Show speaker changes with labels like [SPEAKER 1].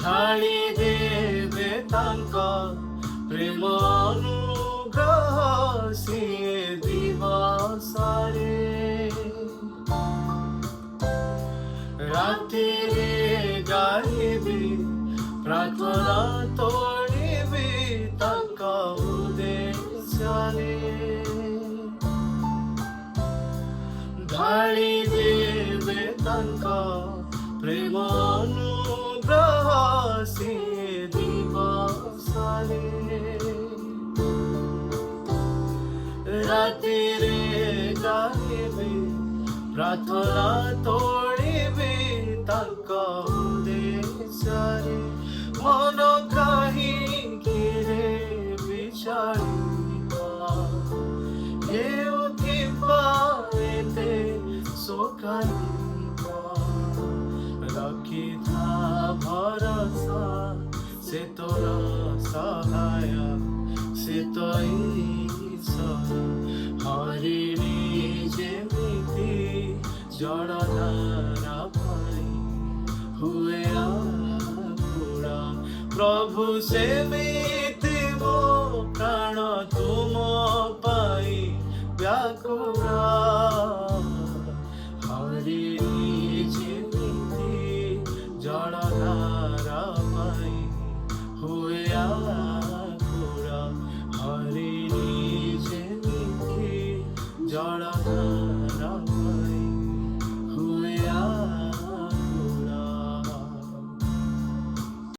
[SPEAKER 1] ढाली देवे तांका प्रेम अनुग्रह सिए दिवसारे रातिरे गाइबी प्रार्थना तोड़िबी तांका उद्देशाने ढाली देवे तांका प्रेम अनुग्रह सिए दिवसारे रातिरे गाइबी प्रार्थना तोड़िबी तांका उद्देशारे मन काहींकिरे विचारिबा हेउथिबा एते सोकारिबा रखिथा भरोसा से तोरा सहाय से तो ईश्वर हरिणी जेमिति जड़धारा पाई हुए आकुड़ा प्रभु सेमिति मो प्राण तुम पाई व्याकुल